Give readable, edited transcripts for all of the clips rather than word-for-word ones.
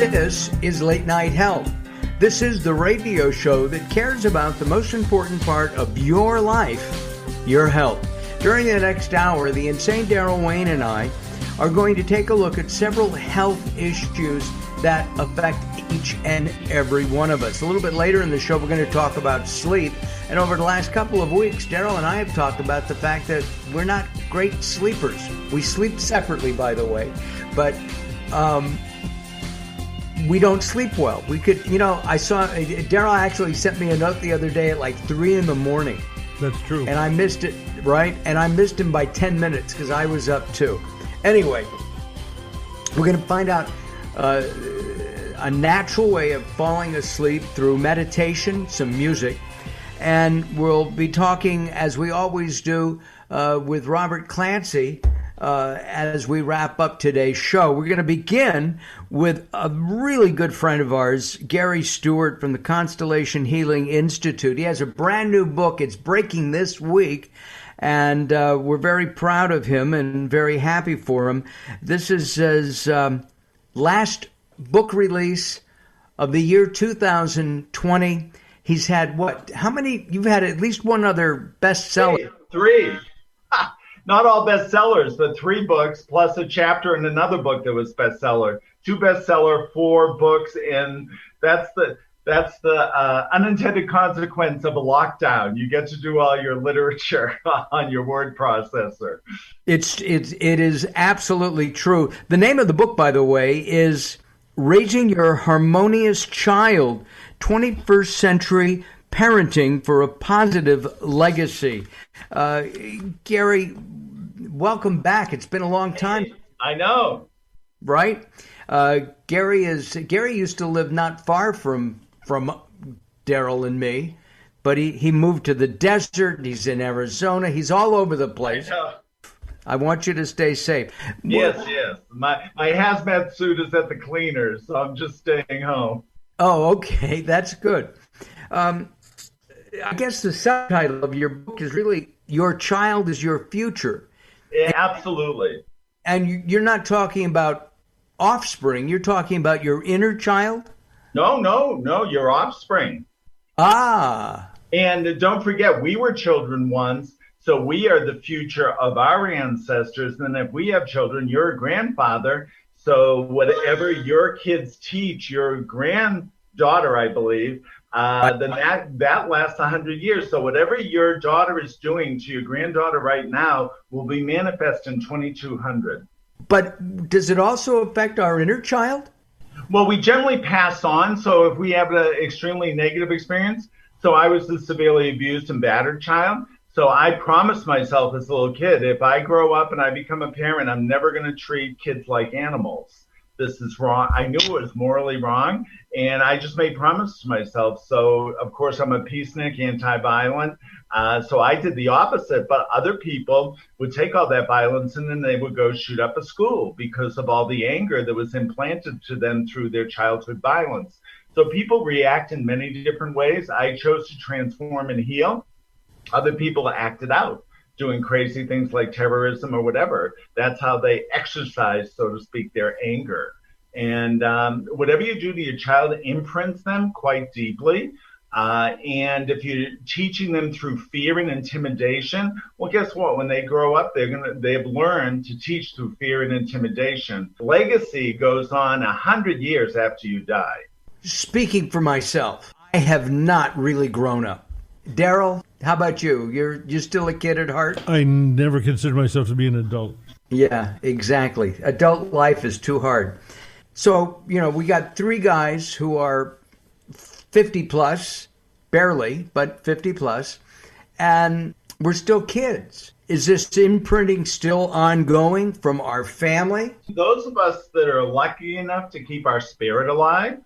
This is Late Night Health. This is the radio show that cares about the most important part of your life, your health. During the next hour, the insane Daryl Wayne and I are going to take a look at several health issues that affect each and every one of us. A little bit later in the show, we're going to talk about sleep. And over the last couple of weeks, Daryl and I have talked about the fact that we're not great sleepers. We sleep separately, by the way, but we don't sleep well. We could, I saw, Daryl actually sent me a note the other day at like 3 in the morning. That's true. And I missed it, right? And I missed him by 10 minutes because I was up too. Anyway, we're going to find out a natural way of falling asleep through meditation, some music. And we'll be talking, as we always do, with Robert Clancy as we wrap up today's show. We're going to begin with a really good friend of ours, Gary Stuart from the Constellation Healing Institute. He has a brand new book. It's breaking this week. And we're very proud of him and very happy for him. This is his last book release of the year 2020. He's had how many? You've had at least one other bestseller. Three. Not all bestsellers, but 3 books plus a chapter in another book that was bestseller. 2 bestseller, 4 books, and that's the unintended consequence of a lockdown. You get to do all your literature on your word processor. It is absolutely true. The name of the book, by the way, is Raising Your Harmonious Child, 21st Century Parenting for a Positive Legacy. Gary, welcome back. It's been a long time. I know. Right? Gary used to live not far from Daryl and me, but he moved to the desert. He's in Arizona. He's all over the place. I want you to stay safe. Yes. My hazmat suit is at the cleaners, so I'm just staying home. Oh, okay. That's good. I guess the subtitle of your book is really Your Child is Your Future. Yeah, absolutely. And you're not talking about offspring. You're talking about your inner child? No, your offspring. Ah. And don't forget, we were children once, so we are the future of our ancestors. And if we have children, you're a grandfather. So whatever your kids teach your granddaughter, I believe, then that lasts 100 years. So whatever your daughter is doing to your granddaughter right now will be manifest in 2200. But does it also affect our inner child? Well, we generally pass on. So if we have an extremely negative experience, so I was a severely abused and battered child. So I promised myself as a little kid, if I grow up and I become a parent, I'm never going to treat kids like animals. This is wrong. I knew it was morally wrong, and I just made promises to myself. So, of course, I'm a peacenik, anti-violent. So I did the opposite, but other people would take all that violence and then they would go shoot up a school because of all the anger that was implanted to them through their childhood violence. So people react in many different ways. I chose to transform and heal. Other people acted out, doing crazy things like terrorism or whatever. That's how they exercise, so to speak, their anger. And whatever you do to your child imprints them quite deeply. And if you're teaching them through fear and intimidation, well, guess what? When they grow up, they've learned to teach through fear and intimidation. Legacy goes on 100 years after you die. Speaking for myself, I have not really grown up. Daryl, how about you? You're still a kid at heart? I never considered myself to be an adult. Yeah, exactly. Adult life is too hard. So, we got 3 guys who are 50 plus, barely, but 50 plus, and we're still kids. Is this imprinting still ongoing from our family? Those of us that are lucky enough to keep our spirit alive,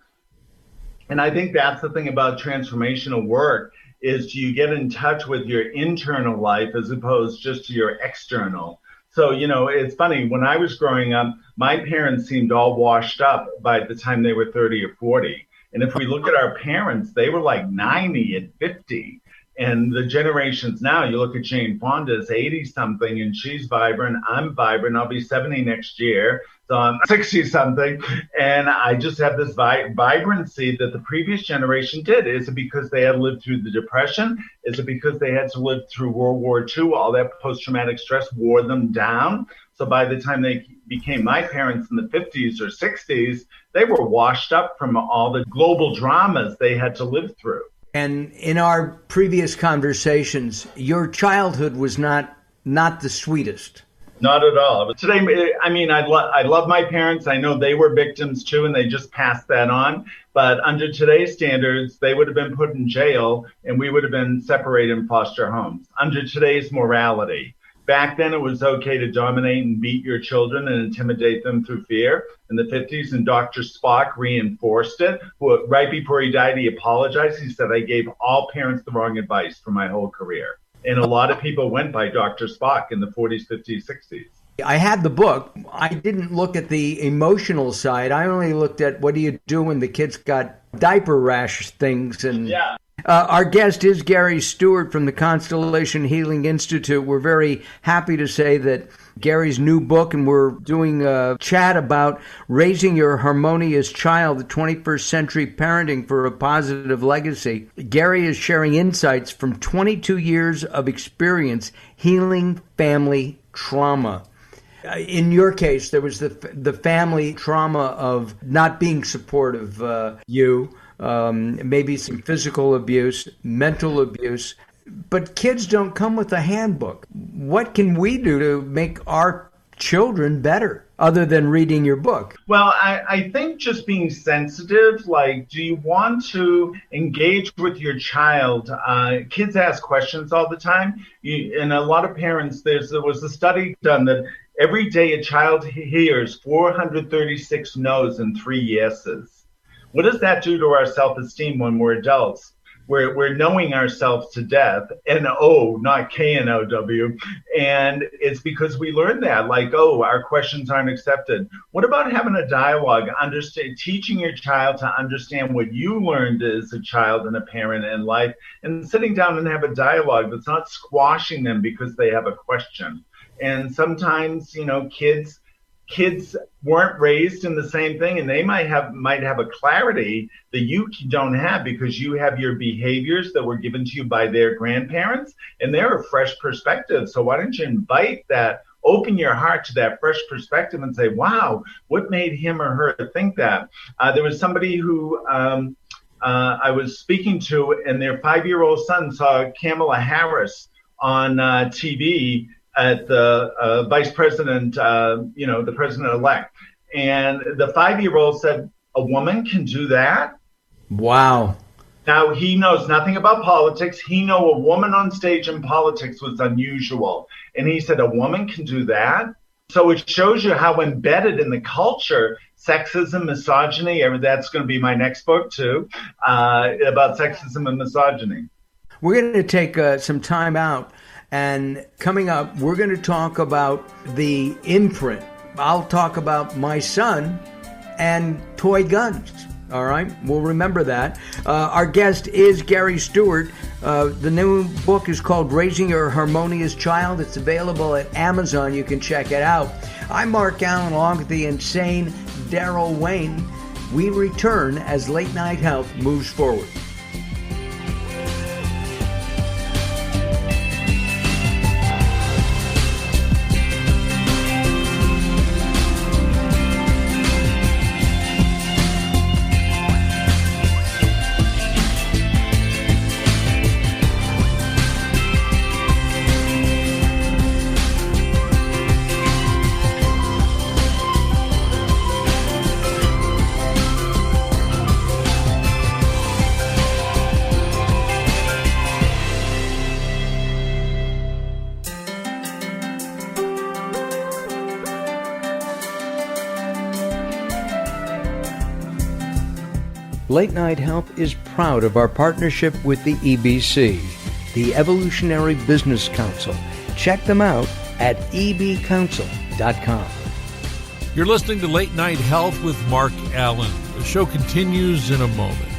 and I think that's the thing about transformational work, is you get in touch with your internal life as opposed just to your external. So, it's funny, when I was growing up, my parents seemed all washed up by the time they were 30 or 40. And if we look at our parents, they were like 90 and 50. And the generations now, you look at Jane Fonda's 80-something, and she's vibrant. I'm vibrant. I'll be 70 next year. So I'm 60-something. And I just have this vibrancy that the previous generation did. Is it because they had lived through the Depression? Is it because they had to live through World War II? All that post-traumatic stress wore them down. So by the time they became my parents in the 50s or 60s, they were washed up from all the global dramas they had to live through. And in our previous conversations, your childhood was not the sweetest. Not at all. But today, I mean, I love my parents. I know they were victims too, and they just passed that on. But under today's standards, they would have been put in jail, and we would have been separated in foster homes. Under today's morality. Back then, it was okay to dominate and beat your children and intimidate them through fear. In the 50s, and Dr. Spock reinforced it. Right before he died, he apologized. He said, I gave all parents the wrong advice for my whole career. And a lot of people went by Dr. Spock in the 40s, 50s, 60s. I had the book. I didn't look at the emotional side. I only looked at what do you do when the kids got diaper rash things. And yeah. Our guest is Gary Stuart from the Constellation Healing Institute. We're very happy to say that Gary's new book, and we're doing a chat about raising your harmonious child, the 21st century parenting for a positive legacy. Gary is sharing insights from 22 years of experience healing family trauma. In your case, there was the family trauma of not being supportive you. Maybe some physical abuse, mental abuse, but kids don't come with a handbook. What can we do to make our children better other than reading your book? Well, I think just being sensitive, like, do you want to engage with your child? Kids ask questions all the time. And a lot of parents, there was a study done that every day a child hears 436 no's and 3 yeses. What does that do to our self-esteem when we're adults? We're knowing ourselves to death, N-O, not K-N-O-W. And it's because we learned that, like, oh, our questions aren't accepted. What about having a dialogue, teaching your child to understand what you learned as a child and a parent in life, and sitting down and have a dialogue that's not squashing them because they have a question. And sometimes, kids weren't raised in the same thing, and they might have a clarity that you don't have because you have your behaviors that were given to you by their grandparents, and they're a fresh perspective. So why don't you invite that, open your heart to that fresh perspective and say, wow, what made him or her think that? There was somebody who I was speaking to, and their 5-year-old son saw Kamala Harris on TV at the vice president, the president-elect. And the 5-year-old said, a woman can do that? Wow. Now, he knows nothing about politics. He knew a woman on stage in politics was unusual. And he said, a woman can do that? So it shows you how embedded in the culture, sexism, misogyny, that's going to be my next book too, about sexism and misogyny. We're going to take some time out. And coming up, we're going to talk about the imprint. I'll talk about my son and toy guns. All right? We'll remember that. Our guest is Gary Stuart. The new book is called Raising Your Harmonious Child. It's available at Amazon. You can check it out. I'm Mark Alyn, along with the insane Daryl Wayne. We return as Late Night Health moves forward. Late Night Health is proud of our partnership with the EBC, the Evolutionary Business Council. Check them out at ebcouncil.com. You're listening to Late Night Health with Mark Alyn. The show continues in a moment.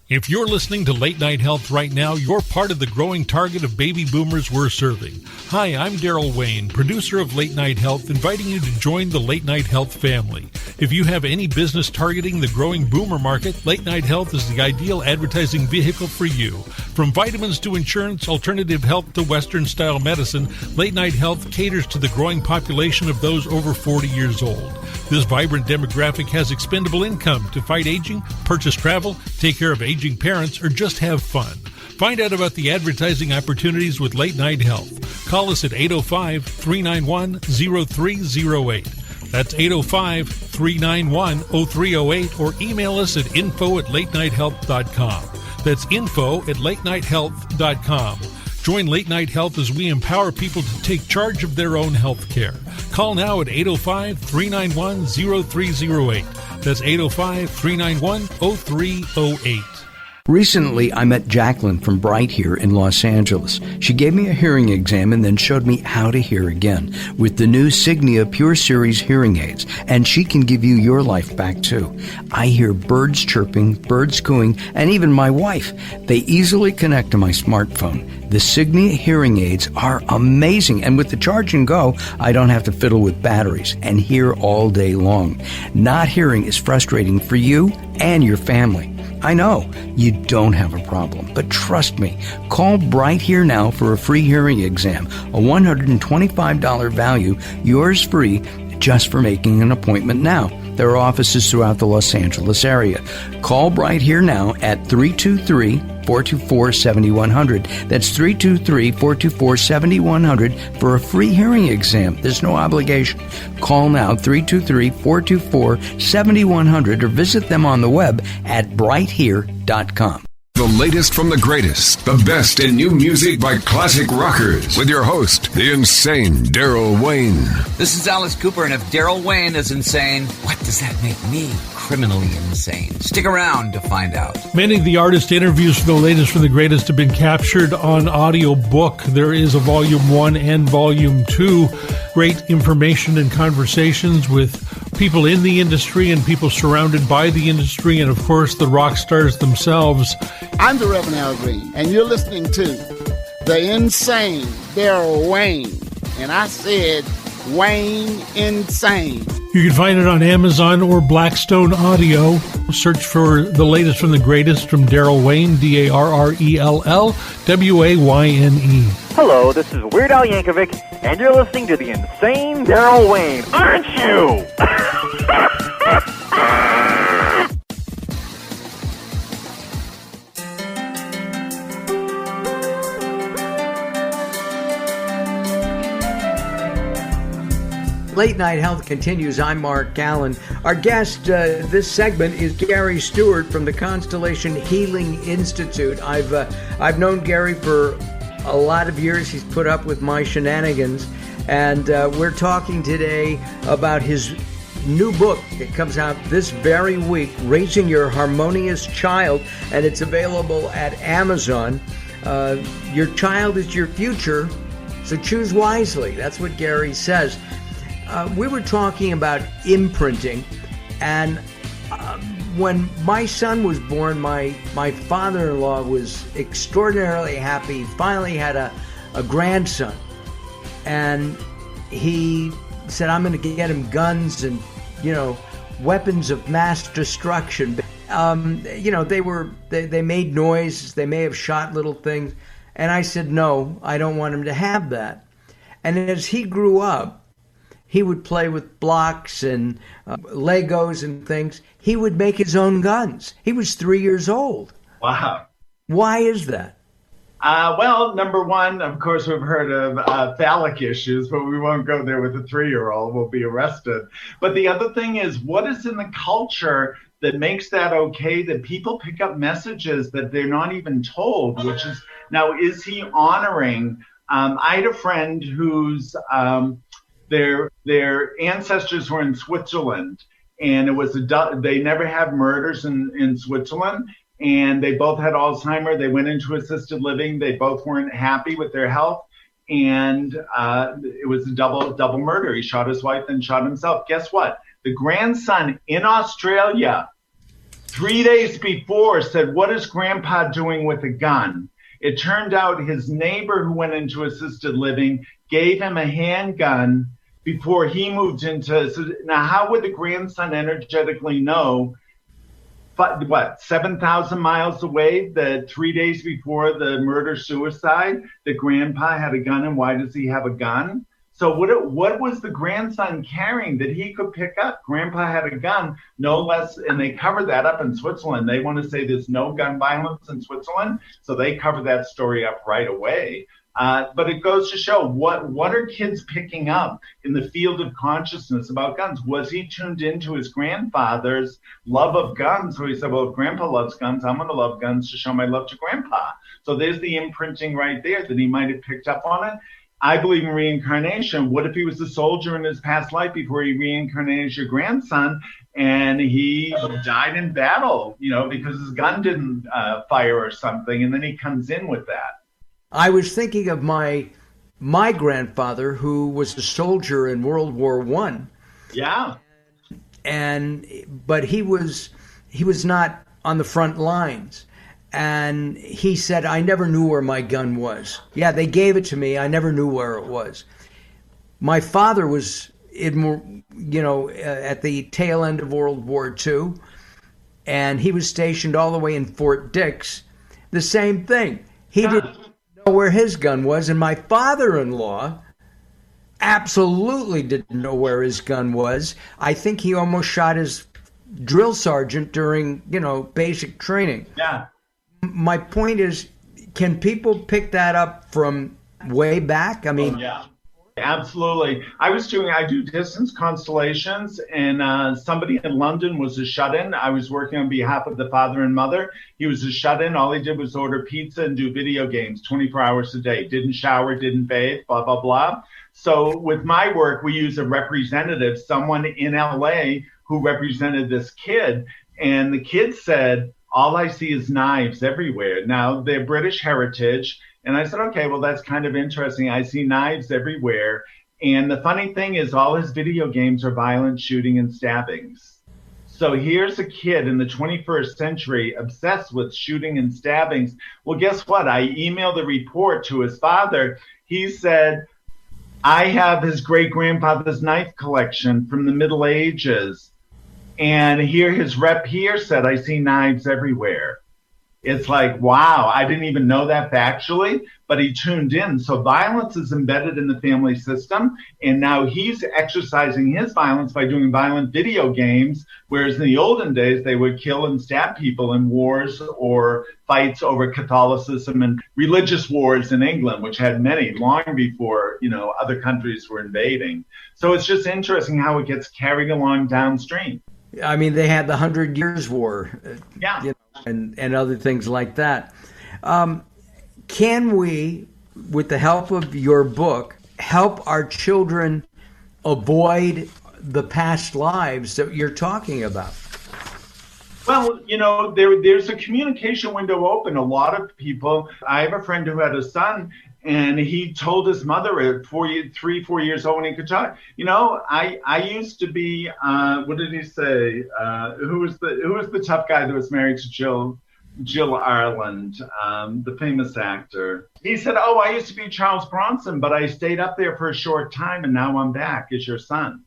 If you're listening to Late Night Health right now, you're part of the growing target of baby boomers we're serving. Hi, I'm Daryl Wayne, producer of Late Night Health, inviting you to join the Late Night Health family. If you have any business targeting the growing boomer market, Late Night Health is the ideal advertising vehicle for you. From vitamins to insurance, alternative health to Western-style medicine, Late Night Health caters to the growing population of those over 40 years old. This vibrant demographic has expendable income to fight aging, purchase travel, take care of aging parents, or just have fun. Find out about the advertising opportunities with Late Night Health. Call us at 805-391-0308. That's 805-391-0308, or email us at info@latenighthealth.com. That's info@latenighthealth.com. Join Late Night Health as we empower people to take charge of their own health care. Call now at 805-391-0308. That's 805-391-0308. Recently, I met Jacqueline from Bright here in Los Angeles. She gave me a hearing exam and then showed me how to hear again with the new Signia Pure Series hearing aids, and she can give you your life back too. I hear birds chirping, birds cooing, and even my wife. They easily connect to my smartphone. The Signia hearing aids are amazing, and with the charge and go, I don't have to fiddle with batteries and hear all day long. Not hearing is frustrating for you and your family. I know you don't have a problem, but trust me, call Bright Here now for a free hearing exam, a $125 value, yours free, just for making an appointment now. There are offices throughout the Los Angeles area. Call Bright Here now at 323-424-7100. That's 323-424-7100 for a free hearing exam. There's no obligation. Call now, 323-424-7100, or visit them on the web at brighthere.com. The latest from the greatest, the best in new music by classic rockers, with your host, the insane Daryl Wayne. This is Alice Cooper, and if Daryl Wayne is insane, what does that make me? Criminally insane. Stick around to find out. Many of the artist interviews for the latest from the greatest have been captured on audio book. There is a Volume 1 and Volume 2. Great information and conversations with people in the industry and people surrounded by the industry, and of course the rock stars themselves. I'm the Reverend Al Green, and you're listening to the insane Daryl Wayne. And I said Wayne Insane. You can find it on Amazon or Blackstone Audio. Search for the latest from the greatest from Daryl Wayne, Darrell Wayne. Hello, this is Weird Al Yankovic, and you're listening to the insane Daryl Wayne, aren't you? Late Night Health continues. I'm Mark Alyn. Our guest this segment is Gary Stuart from the Constellation Healing Institute. I've known Gary for a lot of years. He's put up with my shenanigans, and we're talking today about his new book that comes out this very week, Raising Your Harmonious Child, and it's available at Amazon. Your child is your future, so choose wisely. That's what Gary says. We were talking about imprinting, and when my son was born, my father-in-law was extraordinarily happy. He finally had a grandson, and he said, I'm going to get him guns and, weapons of mass destruction. They made noise. They may have shot little things. And I said, no, I don't want him to have that. And as he grew up, he would play with blocks and Legos and things. He would make his own guns. He was 3 years old. Wow. Why is that? Well, number one, of course, we've heard of phallic issues, but we won't go there with a 3-year-old. We'll be arrested. But the other thing is, what is in the culture that makes that okay, that people pick up messages that they're not even told, which is, now, is he honoring? I had a friend whose their ancestors were in Switzerland, and it was they never had murders in Switzerland, and they both had Alzheimer's. They went into assisted living. They both weren't happy with their health, and it was a double murder. He shot his wife and shot himself. Guess what? The grandson in Australia 3 days before said, "What is Grandpa doing with a gun?" It turned out his neighbor who went into assisted living gave him a handgun before he moved into. So now, how would the grandson energetically know? But what, 7,000 miles away, the 3 days before the murder-suicide, that Grandpa had a gun, and why does he have a gun? So what was the grandson carrying that he could pick up? Grandpa had a gun, no less, and they covered that up in Switzerland. They want to say there's no gun violence in Switzerland, so they covered that story up right away. But it goes to show what are kids picking up in the field of consciousness about guns? Was he tuned into his grandfather's love of guns? So he said, well, if Grandpa loves guns, I'm going to love guns to show my love to Grandpa. So there's the imprinting right there that he might have picked up on it. I believe in reincarnation. What if he was a soldier in his past life before he reincarnated as your grandson, and he died in battle, because his gun didn't fire or something, and then he comes in with that? I was thinking of my grandfather, who was a soldier in World War I. Yeah. But he was not on the front lines. And he said, I never knew where my gun was. Yeah, they gave it to me. I never knew where it was. My father was at the tail end of World War II, and he was stationed all the way in Fort Dix. The same thing. He didn't know where his gun was, and my father-in-law absolutely didn't know where his gun was. I think he almost shot his drill sergeant during, basic training. Yeah. My point is, can people pick that up from way back? I mean, yeah, absolutely. I do distance constellations, and somebody in London was a shut-in. I was working on behalf of the father and mother. He was a shut-in. All he did was order pizza and do video games 24 hours a day. Didn't shower, didn't bathe, blah, blah, blah. So with my work, we use a representative, someone in LA who represented this kid. And the kid said, all I see is knives everywhere. Now, they're British heritage. And I said, okay, well, that's kind of interesting. I see knives everywhere. And the funny thing is, all his video games are violent shooting and stabbings. So here's a kid in the 21st century obsessed with shooting and stabbings. Well, guess what? I emailed the report to his father. He said, I have his great-grandfather's knife collection from the Middle Ages. And here his rep here said, I see knives everywhere. It's like, wow, I didn't even know that factually, but he tuned in. So violence is embedded in the family system, and now he's exercising his violence by doing violent video games, whereas in the olden days, they would kill and stab people in wars or fights over Catholicism and religious wars in England, which had many long before, other countries were invading. So it's just interesting how it gets carried along downstream. I mean, they had the 100 Years' War, yeah, and other things like that. Can we, with the help of your book, help our children avoid the past lives that you're talking about? Well, there's a communication window open. A lot of people, I have a friend who had a son, and he told his mother at 4 years old when he could talk. I used to be, what did he say? Who was the tough guy that was married to Jill Ireland, the famous actor? He said, I used to be Charles Bronson, but I stayed up there for a short time, and now I'm back as your son.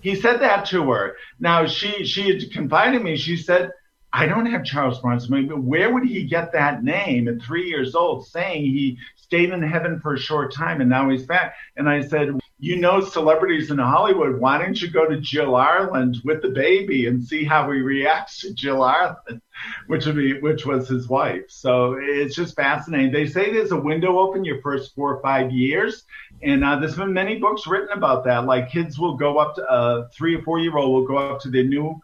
He said that to her. Now, she had confided in me. She said, I don't have Charles Bronson. Where would he get that name at 3 years old, saying he stayed in heaven for a short time and now he's back? And I said, celebrities in Hollywood, why don't you go to Jill Ireland with the baby and see how he reacts to Jill Ireland, which was his wife. So it's just fascinating. They say there's a window open your first 4 or 5 years. And there's been many books written about that. Like kids will go up to a 3 or 4 year old will go up to their new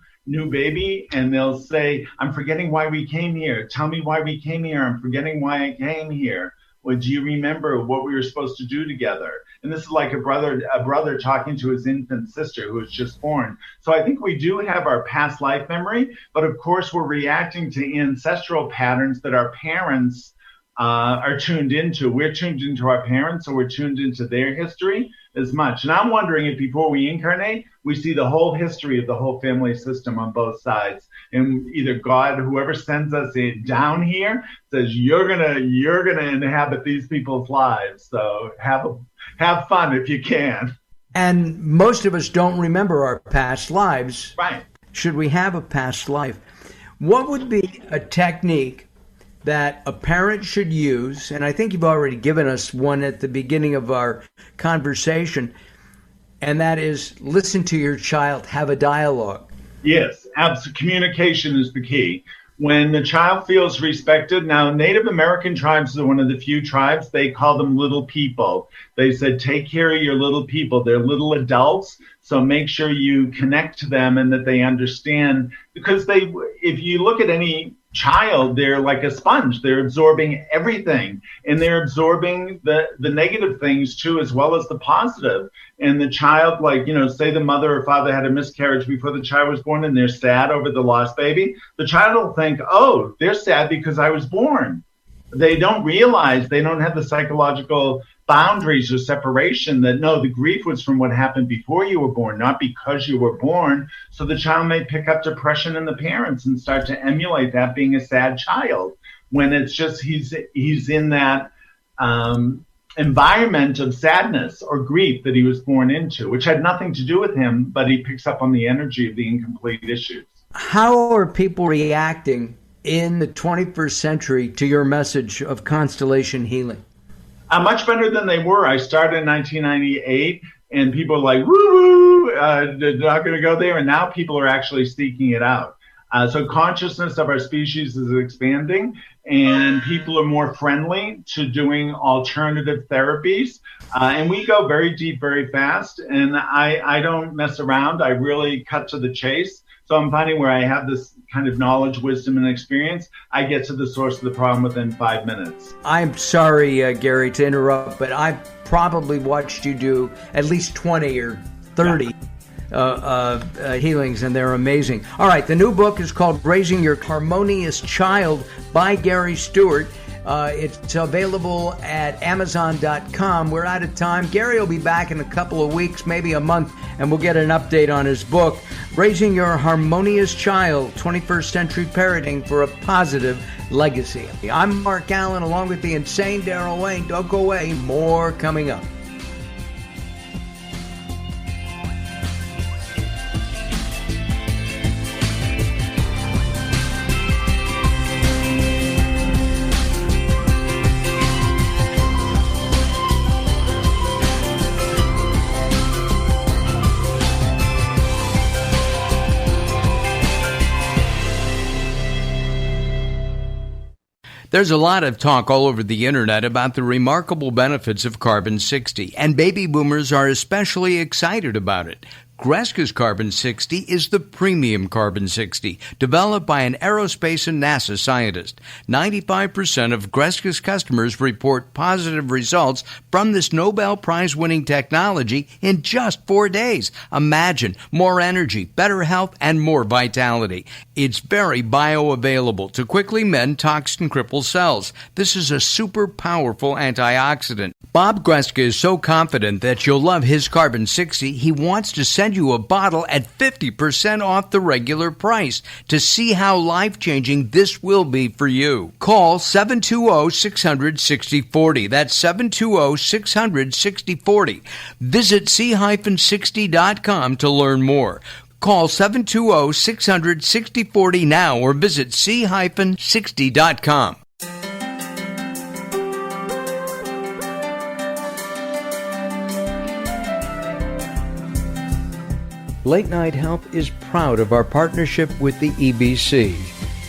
baby and they'll say, I'm forgetting why we came here. Tell me why we came here. I'm forgetting why I came here. Well, do you remember what we were supposed to do together? And this is like a brother talking to his infant sister who was just born. So I think we do have our past life memory, but of course we're reacting to ancestral patterns that our parents are tuned into. We're tuned into our parents, so we're tuned into their history as much. And I'm wondering if before we incarnate, we see the whole history of the whole family system on both sides. And either God, whoever sends us down here, says you're gonna inhabit these people's lives. So have fun if you can. And most of us don't remember our past lives. Right. Should we have a past life? What would be a technique that a parent should use? And I think you've already given us one at the beginning of our conversation, and that is listen to your child, have a dialogue. Yes, absolutely. Communication is the key. When the child feels respected, now Native American tribes are one of the few tribes, they call them little people. They said, take care of your little people. They're little adults, so make sure you connect to them and that they understand. Because if you look at any child, they're like a sponge. They're absorbing everything, and they're absorbing the negative things too, as well as the positive. And the child, like, say the mother or father had a miscarriage before the child was born and they're sad over the lost baby. The child will think, oh, they're sad because I was born. They don't realize, they don't have the psychological boundaries or separation that, no, the grief was from what happened before you were born, not because you were born. So the child may pick up depression in the parents and start to emulate that being a sad child, when it's just he's in that environment of sadness or grief that he was born into, which had nothing to do with him, but he picks up on the energy of the incomplete issues. How are people reacting in the 21st century to your message of constellation healing? Much better than they were. I started in 1998, and people are like, woo, they're not going to go there. And now people are actually seeking it out. So consciousness of our species is expanding, and people are more friendly to doing alternative therapies. And we go very deep, very fast. And I don't mess around. I really cut to the chase. So I'm finding where I have this kind of knowledge, wisdom, and experience, I get to the source of the problem within 5 minutes. I'm sorry, Gary, to interrupt, but I've probably watched you do at least 20 or 30 healings, and they're amazing. All right, the new book is called Raising Your Harmonious Child by Gary Stuart. It's available at Amazon.com. We're out of time. Gary will be back in a couple of weeks, maybe a month, and we'll get an update on his book, Raising Your Harmonious Child, 21st Century Parenting for a Positive Legacy. I'm Mark Alyn, along with the insane Daryl Wayne. Don't go away. More coming up. There's a lot of talk all over the internet about the remarkable benefits of Carbon-60, and baby boomers are especially excited about it. Greska's Carbon-60 is the premium Carbon-60, developed by an aerospace and NASA scientist. 95% of Greska's customers report positive results from this Nobel Prize-winning technology in just 4 days. Imagine more energy, better health, and more vitality. It's very bioavailable to quickly mend toxin-crippled cells. This is a super powerful antioxidant. Bob Greska is so confident that you'll love his Carbon-60, he wants to send you a bottle at 50% off the regular price. To see how life-changing this will be for you, call 720-600-6040. That's 720-600-6040. Visit c-60.com to learn more. Call 720-600-6040 now or visit c-60.com. Late Night Health is proud of our partnership with the EBC,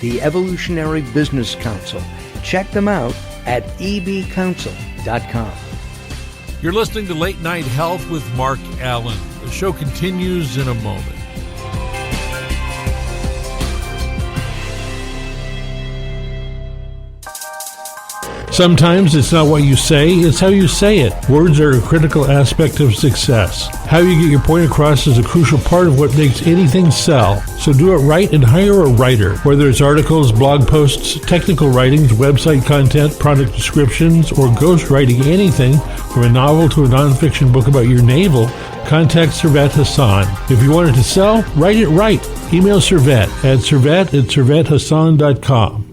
the Evolutionary Business Council. Check them out at ebcouncil.com. You're listening to Late Night Health with Mark Alyn. The show continues in a moment. Sometimes it's not what you say, it's how you say it. Words are a critical aspect of success. How you get your point across is a crucial part of what makes anything sell. So do it right and hire a writer. Whether it's articles, blog posts, technical writings, website content, product descriptions, or ghostwriting anything from a novel to a nonfiction book about your navel, contact Servet Hassan. If you want it to sell, write it right. Email Servet at servet@servethassan.com.